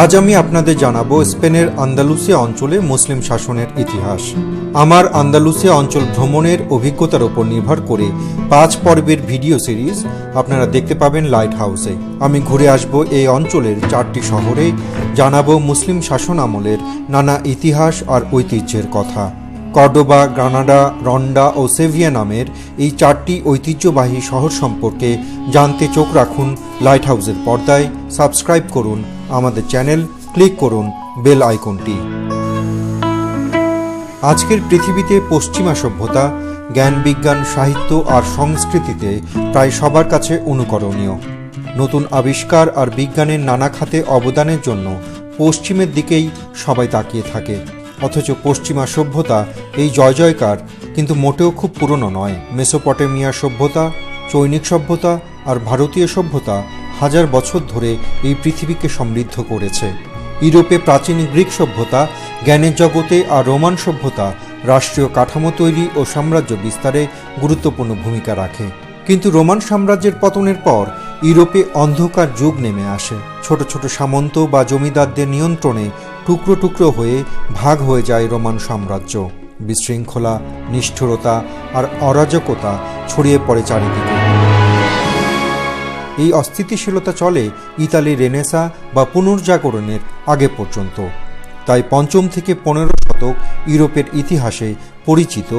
আজ আমি আপনাদের জানাবো স্পেনের আন্দালুসিয়া অঞ্চলে মুসলিম শাসনের ইতিহাস। আমার আন্দালুসিয়া অঞ্চল ভ্রমণের অভিজ্ঞতার উপর নির্ভর করে 5 পর্বের ভিডিও সিরিজ আপনারা দেখতে পাবেন লাইট হাউসে। আমি ঘুরে আসব এই অঞ্চলের 4টি শহরে, জানাবো মুসলিম শাসন আমলের নানা ইতিহাস আর ঐতিহ্যের কথা। কর্ডোবা, গ্রানাডা, রন্ডা ও সেভিয়া নামের এই 4টি ঐতিহ্যবাহী শহর সম্পর্কে জানতে চোখ রাখুন লাইট হাউসের পর্দায়। সাবস্ক্রাইব করুন আমাদের চ্যানেল, ক্লিক করুন বেল আইকনটি। আজকের পৃথিবীতে পশ্চিমা সভ্যতা, জ্ঞান, বিজ্ঞান, সাহিত্য আর সংস্কৃতিতে প্রায় সবার কাছে অনুকরণীয়। নতুন আবিষ্কার আর বিজ্ঞানের নানা খাতে অবদানের জন্য পশ্চিমের দিকেই সবাই তাকিয়ে থাকে। অথচ পশ্চিমা সভ্যতা এই জয় জয়কার কিন্তু মোটেও খুব পুরনো নয়। মেসোপটেমিয়া সভ্যতা, চৈনিক সভ্যতা আর ভারতীয় সভ্যতা হাজার বছর ধরে এই পৃথিবীকে সমৃদ্ধ করেছে। ইউরোপে প্রাচীন গ্রিক সভ্যতা জ্ঞানের জগতে আর রোমান সভ্যতা রাষ্ট্রীয় কাঠামো তৈরি ও সাম্রাজ্য বিস্তারে গুরুত্বপূর্ণ ভূমিকা রাখে। কিন্তু রোমান সাম্রাজ্যের পতনের পর ইউরোপে অন্ধকার যুগ নেমে আসে। ছোট ছোট সামন্ত বা জমিদারদের নিয়ন্ত্রণে টুকরো টুকরো হয়ে ভাগ হয়ে যায় রোমান সাম্রাজ্য। বিশৃঙ্খলা, নিষ্ঠুরতা আর অরাজকতা ছড়িয়ে পড়ে চারিদিকে। এই অস্থিতিশীলতা চলে ইতালির রেনেসা বা পুনর্জাগরণের আগে পর্যন্ত। তাই 5ম থেকে 15 শতক ইউরোপের ইতিহাসে পরিচিত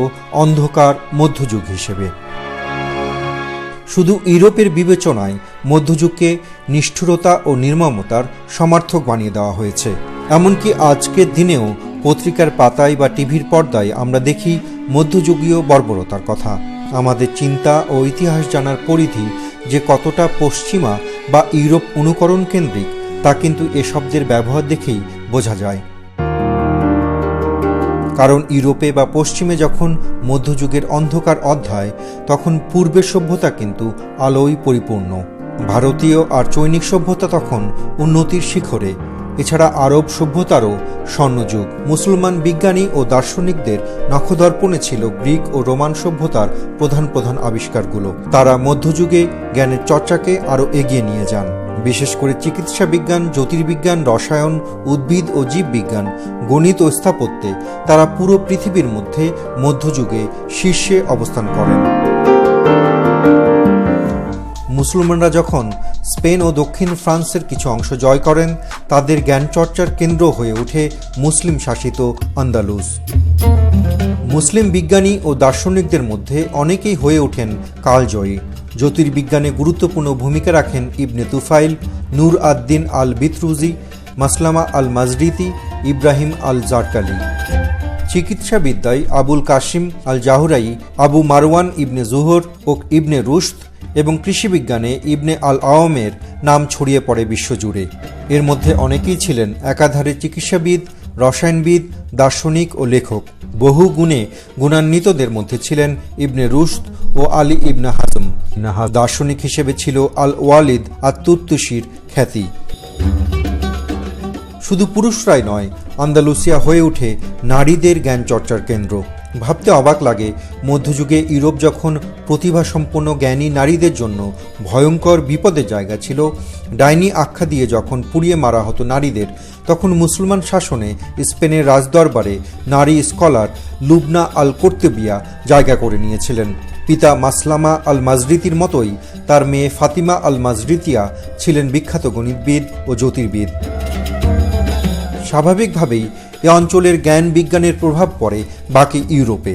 অন্ধকার মধ্যযুগ হিসেবে। শুধু ইউরোপের বিবেচনায় মধ্যযুগকে নিষ্ঠুরতা ও নির্মমতার সমার্থক বানিয়ে দেওয়া হয়েছে। এমনকি আজকের দিনেও পত্রিকার পাতায় বা টিভির পর্দায় আমরা দেখি মধ্যযুগীয় বর্বরতার কথা। আমাদের চিন্তা ও ইতিহাস জানার পরিধি যে কতটা পশ্চিমা বা ইউরোপ অনুকরণ কেন্দ্রিক তা কিন্তু এ শব্দের ব্যবহার দেখেই বোঝা যায়। কারণ ইউরোপে বা পশ্চিমে যখন মধ্যযুগের অন্ধকার অধ্যায়, তখন পূর্বের সভ্যতা কিন্তু আলোয় পরিপূর্ণ। ভারতীয় আর চৈনিক সভ্যতা তখন উন্নতির শিখরে। এছাড়া আরব সভ্যতারও স্বর্ণযুগ। মুসলমান বিজ্ঞানী ও দার্শনিকদের নখদর্পণে ছিল গ্রিক ও রোমান সভ্যতার প্রধান প্রধান আবিষ্কারগুলো। তারা মধ্যযুগে জ্ঞানের চর্চাকে আরও এগিয়ে নিয়ে যান। বিশেষ করে চিকিৎসা বিজ্ঞান, জ্যোতির্বিজ্ঞান, রসায়ন, উদ্ভিদ ও জীববিজ্ঞান, গণিত ও স্থাপত্যে তারা পুরো পৃথিবীর মধ্যে মধ্যযুগে শীর্ষে অবস্থান করেন। মুসলমানরা যখন স্পেন ও দক্ষিণ ফ্রান্সের কিছু অংশ জয় করেন, তাদের জ্ঞানচর্চার কেন্দ্র হয়ে ওঠে মুসলিম শাসিত আন্দালুস। মুসলিম বিজ্ঞানী ও দার্শনিকদের মধ্যে অনেকেই হয়ে ওঠেন কালজয়ী। জ্যোতির্বিজ্ঞানে গুরুত্বপূর্ণ ভূমিকা রাখেন ইবনে তুফাইল, নূর আদ-দিন আল বিতরুজি, মাসলামা আল মাজরিতি, ইব্রাহিম আল জারকালি। চিকিৎসাবিদ্যায় আবুল কাসিম আল জাহুরাই, আবু মারওয়ান ইবনে জুহর ও ইবনে রুশদ এবং কৃষিবিজ্ঞানে ইবনে আল আওয়ামের নাম ছড়িয়ে পড়ে বিশ্বজুড়ে। এর মধ্যে অনেকেই ছিলেন একাধারে চিকিৎসাবিদ, রসায়নবিদ, দার্শনিক ও লেখক। বহু গুণে গুণান্বিতদের মধ্যে ছিলেন ইবনে রুশদ ও আলী ইবনে হাজম। দার্শনিক হিসেবে ছিল আল ওয়ালিদ আত-তুতুসির খ্যাতি। শুধু পুরুষরাই নয়, আন্দালুসিয়া হয়ে ওঠে নারীদের জ্ঞান চর্চার কেন্দ্র। ভাবতে অবাক লাগে, মধ্যযুগে ইউরোপ যখন প্রতিভাসম্পন্ন জ্ঞানী নারীদের জন্য ভয়ঙ্কর বিপদের জায়গা ছিল, ডাইনি আখ্যা দিয়ে যখন পুড়িয়ে মারা হতো নারীদের, তখন মুসলমান শাসনে স্পেনের রাজদরবারে নারী স্কলার লুবনা আল কর্তুবিয়া জায়গা করে নিয়েছিলেন। পিতা মাসলামা আল মাজরিতির মতোই তার মেয়ে ফাতিমা আল মাজরিতিয়া ছিলেন বিখ্যাত গণিতবিদ ও জ্যোতির্বিদ। স্বাভাবিকভাবেই এ অঞ্চলের জ্ঞান বিজ্ঞানের প্রভাব পড়ে বাকি ইউরোপে,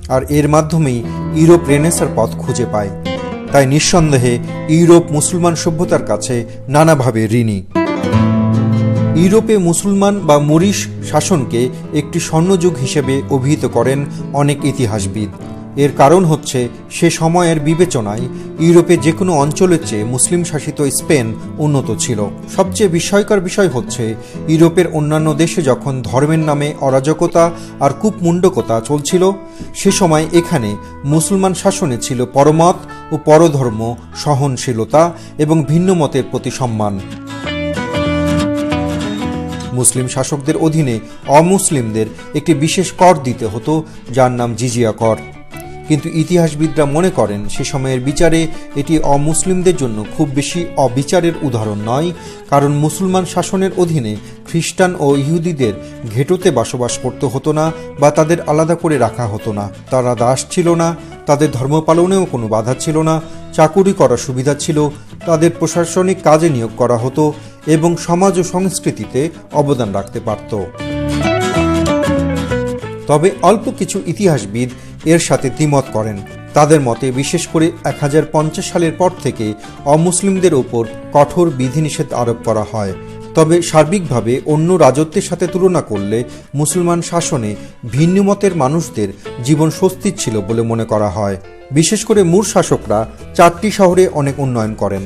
আর এর মাধ্যমেই ইউরোপ রেনেসার পথ খুঁজে পায়। তাই নিঃসন্দেহে ইউরোপ মুসলমান সভ্যতার কাছে নানাভাবে ঋণী। ইউরোপে মুসলমান বা মরিশ শাসনকে একটি স্বর্ণযুগ হিসেবে অভিহিত করেন অনেক ইতিহাসবিদ। এর কারণ হচ্ছে সে সময়ের বিবেচনায় ইউরোপে যে কোনো অঞ্চলের চেয়ে মুসলিম শাসিত স্পেন উন্নত ছিল। সবচেয়ে বিস্ময়কর বিষয় হচ্ছে, ইউরোপের অন্যান্য দেশে যখন ধর্মের নামে অরাজকতা আর কূপমণ্ডকতা চলছিল, সে সময় এখানে মুসলমান শাসনে ছিল পরমত ও পরধর্ম, সহনশীলতা এবং ভিন্ন মতের প্রতি সম্মান। মুসলিম শাসকদের অধীনে অমুসলিমদের একটি বিশেষ কর দিতে হতো, যার নাম জিজিয়া কর। কিন্তু ইতিহাসবিদরা মনে করেন সে সময়ের বিচারে এটি অমুসলিমদের জন্য খুব বেশি অবিচারের উদাহরণ নয়, কারণ মুসলমান শাসনের অধীনে খ্রিস্টান ও ইহুদিদের ঘেঁটোতে বসবাস করতে হতো না বা তাদের আলাদা করে রাখা হতো না। তারা দাস ছিল না, তাদের ধর্ম পালনেও কোনো বাধা ছিল না, চাকুরি করার সুবিধা ছিল, তাদের প্রশাসনিক কাজে নিয়োগ করা হতো এবং সমাজ ও সংস্কৃতিতে অবদান রাখতে পারত। তবে অল্প কিছু ইতিহাসবিদ এর সাথে দ্বিমত করেন। তাদের মতে বিশেষ করে 1050 সালের পর থেকে অমুসলিমদের ওপর কঠোর বিধিনিষেধ আরোপ করা হয়। তবে সার্বিকভাবে অন্য রাজত্বের সাথে তুলনা করলে মুসলমান শাসনে ভিন্ন মতের মানুষদের জীবন স্বস্তির ছিল বলে মনে করা হয়। বিশেষ করে মুর শাসকরা 4টি শহরে অনেক উন্নয়ন করেন।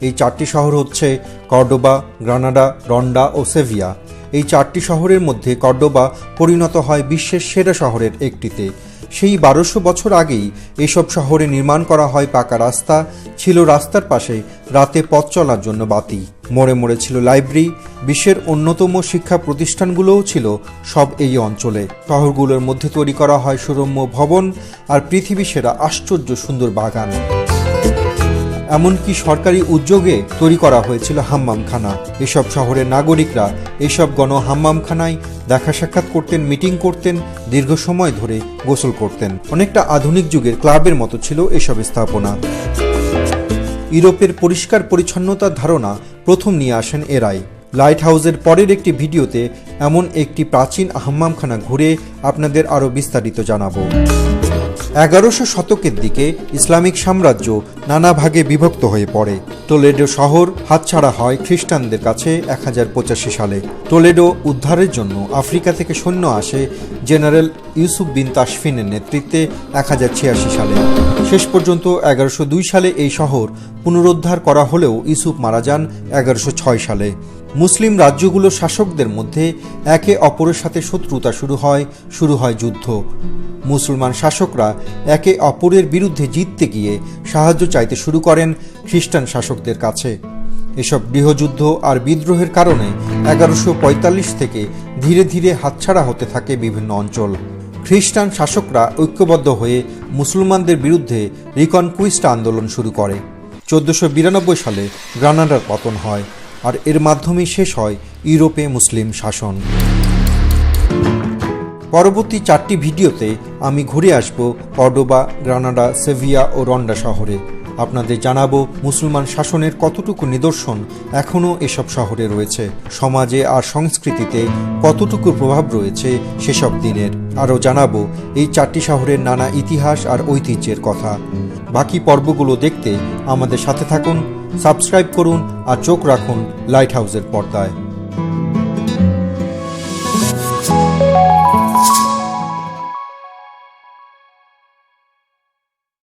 এই 4টি শহর হচ্ছে কর্ডোবা, গ্রানাডা, রন্ডা ও সেভিয়া। এই 4টি শহরের মধ্যে কর্ডোবা পরিণত হয় বিশ্বের সেরা শহরের একটিতে। সেই 1200 বছর আগেই এসব শহরে নির্মাণ করা হয় পাকা রাস্তা, ছিল রাস্তার পাশে রাতে পথ চলার জন্য বাতি, মোড়ে মোড়ে ছিল লাইব্রেরি, বিশ্বের অন্যতম শিক্ষা প্রতিষ্ঠানগুলোও ছিল সব এই অঞ্চলে। শহরগুলোর মধ্যে তৈরি করা হয় সুরম্য ভবন আর পৃথিবী সেরা আশ্চর্য সুন্দর বাগান। এমনকি সরকারি উদ্যোগে তৈরি করা হয়েছিল হাম্মামখানা। এসব শহরের নাগরিকরা এসব গণ হাম্মামখানায় দেখা সাক্ষাৎ করতেন, মিটিং করতেন, দীর্ঘ সময় ধরে গোসল করতেন। অনেকটা আধুনিক যুগের ক্লাবের মতো ছিল এসব স্থাপনা। ইউরোপের পরিষ্কার পরিচ্ছন্নতার ধারণা প্রথম নিয়ে আসেন এরাই। লাইট হাউসের পরের একটি ভিডিওতে এমন একটি প্রাচীন হাম্মামখানা ঘুরে আপনাদের আরও বিস্তারিত জানাবো। 1100 শতকের দিকে ইসলামিক সাম্রাজ্য নানা ভাগে বিভক্ত হয়ে পড়ে। টোলেডো শহর হাতছাড়া হয় খ্রিস্টানদের কাছে 1085 সালে। টোলেডো উদ্ধারের জন্য আফ্রিকা থেকে সৈন্য আসে জেনারেল ইউসুফ বিন তাশফিনের নেতৃত্বে 1086 সালে। শেষ পর্যন্ত 1102 সালে এই শহর পুনরুদ্ধার করা হলেও ইউসুফ মারা যান 1106 সালে। মুসলিম রাজ্যগুলোর শাসকদের মধ্যে একে অপরের সাথে শত্রুতা শুরু হয় যুদ্ধ। মুসলমান শাসকরা একে অপরের বিরুদ্ধে জিততে গিয়ে সাহায্য চাইতে শুরু করেন খ্রিস্টান শাসকদের কাছে। এসব গৃহযুদ্ধ আর বিদ্রোহের কারণে 1145 থেকে ধীরে ধীরে হাতছাড়া হতে থাকে বিভিন্ন অঞ্চল। খ্রিস্টান শাসকরা ঐক্যবদ্ধ হয়ে মুসলমানদের বিরুদ্ধে রিকনকুইস্ট আন্দোলন শুরু করে। 1492 সালে গ্রানাডার পতন হয়, আর এর মাধ্যমেই শেষ হয় ইউরোপে মুসলিম শাসন। পরবর্তী 4টি ভিডিওতে আমি ঘুরে আসব কর্ডোবা, গ্রানাডা, সেভিয়া ও রন্ডা শহরে। আপনাদের জানাবো মুসলমান শাসনের কতটুকু নিদর্শন এখনও এসব শহরে রয়েছে, সমাজে আর সংস্কৃতিতে কতটুকু প্রভাব রয়েছে সেসব দিনের। আরও জানাবো এই 4টি শহরের নানা ইতিহাস আর ঐতিহ্যের কথা। বাকি পর্বগুলো দেখতে আমাদের সাথে থাকুন, সাবস্ক্রাইব করুন আর চোখ রাখুন লাইট হাউসের পর্দায়।